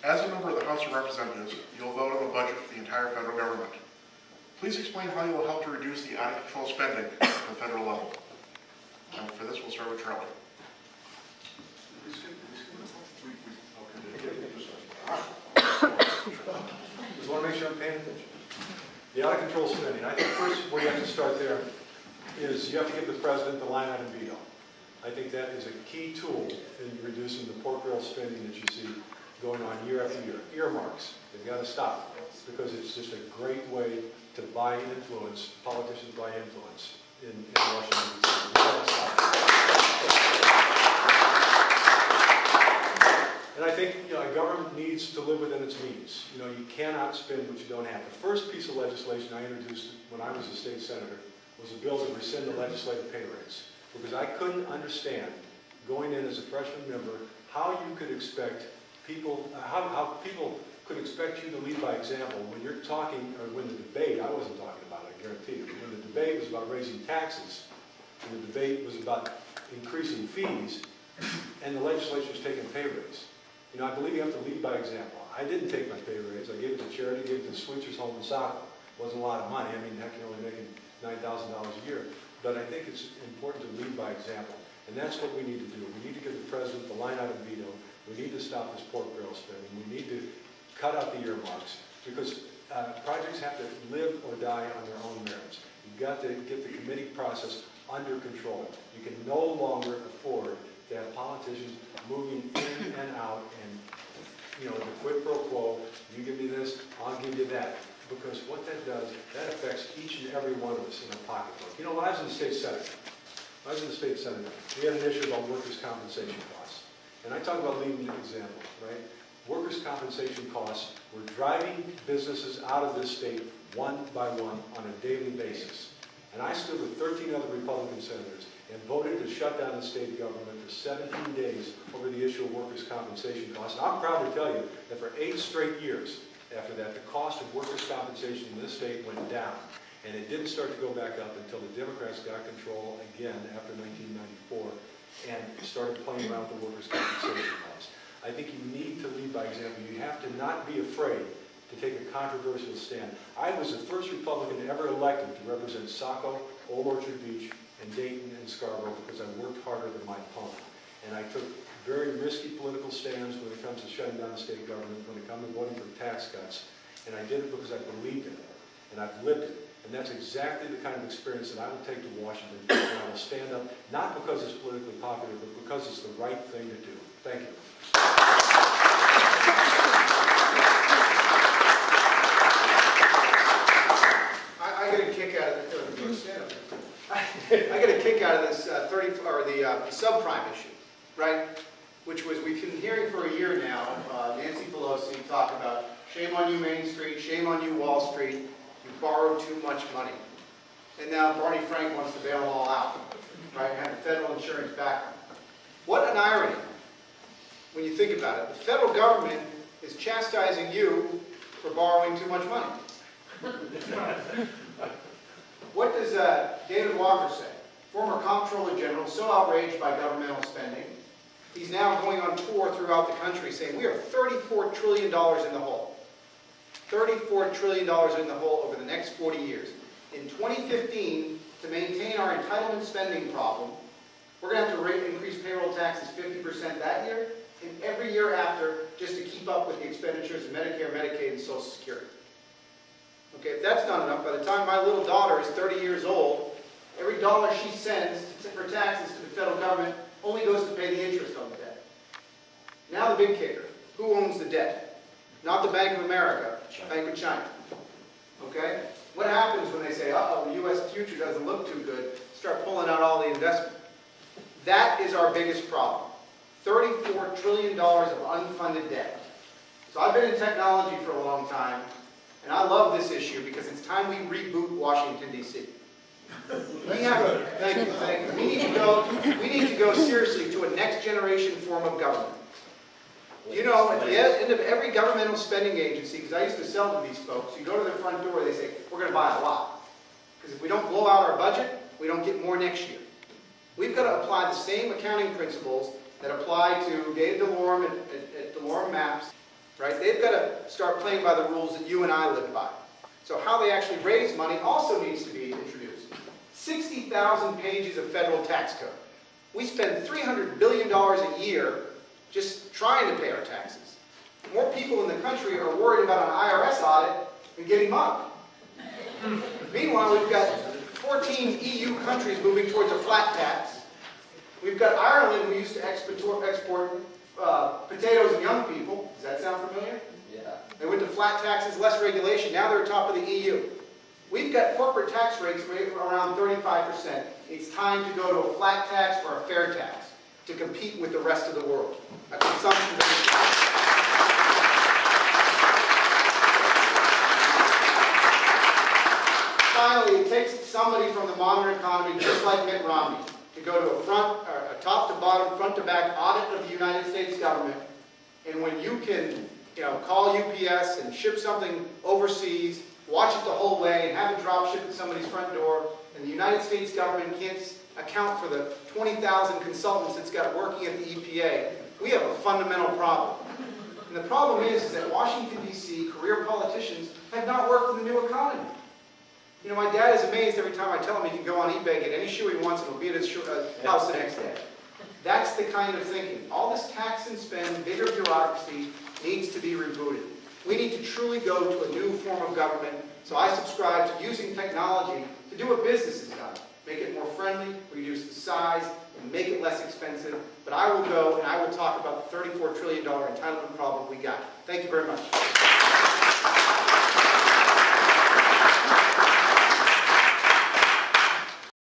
As a member of the House of Representatives, you will vote on the budget for the entire federal government. Please explain how you will help to reduce the out-of-control spending at the federal level. And for this, we'll start with Charlie. Just want to make sure I'm paying attention. The out-of-control spending. I think first where you have to start there is you have to give the president the line item veto. I think that is a key tool in reducing the pork barrel spending that you see going on year after year. Earmarks, they've got to stop because it's just a great way to buy influence, politicians buy influence in Washington, D.C. We've got to stop. And I think a government needs to live within its means. You cannot spend what you don't have. The first piece of legislation I introduced when I was a state senator was a bill to rescind the legislative pay rates. Because I couldn't understand, going in as a freshman member, how you could expect people, how people could expect you to lead by example when you're talking, or when the debate, I wasn't talking about it, I guarantee you, when the debate was about raising taxes, and the debate was about increasing fees, and the legislature's taking pay raise. I believe you have to lead by example. I didn't take my pay raise. I gave it to charity, gave it to Switchers Home in Saco. It wasn't a lot of money. I mean, heck, you're only making $9,000 a year. But I think it's important to lead by example. And that's what we need to do. We need to give the president the line item veto. We need to stop this pork barrel spending. We need to cut out the earmarks because projects have to live or die on their own merits. You've got to get the committee process under control. You can no longer afford to have politicians moving in and out and, the quid pro quo, you give me this, I'll give you that. Because what that does, that affects each and every one of us in our pocketbook. When I was in the state senate, we had an issue about workers' compensation costs. And I talk about leading the example, right? Workers' compensation costs were driving businesses out of this state one by one on a daily basis. And I stood with 13 other Republican senators and voted to shut down the state government for 17 days over the issue of workers' compensation costs. And I'm proud to tell you that for 8 straight years after that, the cost of workers' compensation in this state went down. And it didn't start to go back up until the Democrats got control again after 1994 and started playing around with the workers' compensation laws. I think you need to lead by example. You have to not be afraid to take a controversial stand. I was the first Republican ever elected to represent Saco, Old Orchard Beach, and Dayton and Scarborough because I worked harder than my opponent. And I took very risky political stands when it comes to shutting down the state government, when it comes to voting for tax cuts. And I did it because I believed in it, and I've lived it. And that's exactly the kind of experience that I will take to Washington, and I will stand up, not because it's politically popular, but because it's the right thing to do. Thank you. I get a kick out of this subprime issue, right? Which was, we've been hearing for a year now, Nancy Pelosi talk about shame on you Main Street, shame on you Wall Street, you borrowed too much money. And now Barney Frank wants to bail them all out, right? And have the federal insurance back. What an irony when you think about it. The federal government is chastising you for borrowing too much money. What does David Walker say? Former Comptroller General, so outraged by governmental spending, he's now going on tour throughout the country saying we are $34 trillion in the hole. $34 trillion in the hole over the next 40 years. In 2015, to maintain our entitlement spending problem, we're going to have to increase payroll taxes 50% that year, and every year after, just to keep up with the expenditures of Medicare, Medicaid, and Social Security. Okay, if that's not enough, by the time my little daughter is 30 years old, every dollar she sends for taxes to the federal government only goes to pay the interest on the debt. Now the big kicker. Who owns the debt? Not the Bank of America, Bank of China. Okay? What happens when they say, uh-oh, the U.S. future doesn't look too good, start pulling out all the investment? That is our biggest problem. $34 trillion of unfunded debt. So I've been in technology for a long time, and I love this issue because it's time we reboot Washington, D.C. Thank you. We need to go seriously to a next generation form of government. You know, at the end of every governmental spending agency, because I used to sell to these folks, you go to their front door, they say, we're going to buy a lot. Because if we don't blow out our budget, we don't get more next year. We've got to apply the same accounting principles that apply to Dave DeLorme at DeLorme Maps, right? They've got to start playing by the rules that you and I live by. So how they actually raise money also needs to be introduced. 60,000 pages of federal tax code. We spend $300 billion a year just trying to pay our taxes. More people in the country are worried about an IRS audit than getting mugged. Meanwhile, we've got 14 EU countries moving towards a flat tax. We've got Ireland, who used to export potatoes and young people. Does that sound familiar? Yeah. They went to flat taxes, less regulation. Now they're top of the EU. We've got corporate tax rates around 35%. It's time to go to a flat tax or a fair tax to compete with the rest of the world. A consumption-based tax. Finally, it takes somebody from the modern economy, just like Mitt Romney, to go to a top to bottom, front to back audit of the United States government. And when you can, call UPS and ship something overseas, watch it the whole way, and have it drop shipped at somebody's front door, and the United States government can't account for the 20,000 consultants it's got working at the EPA, we have a fundamental problem. And the problem is that Washington, D.C. career politicians have not worked in the new economy. My dad is amazed every time I tell him he can go on eBay, get any shoe he wants, and it'll be at his house the next day. That's the kind of thinking. All this tax and spend, bigger bureaucracy, needs to be rebooted. We need to truly go to a new form of government, so I subscribe to using technology to do what business has done. Make it more friendly, reduce the size, and make it less expensive. But I will go and I will talk about the $34 trillion entitlement problem we got. Thank you very much.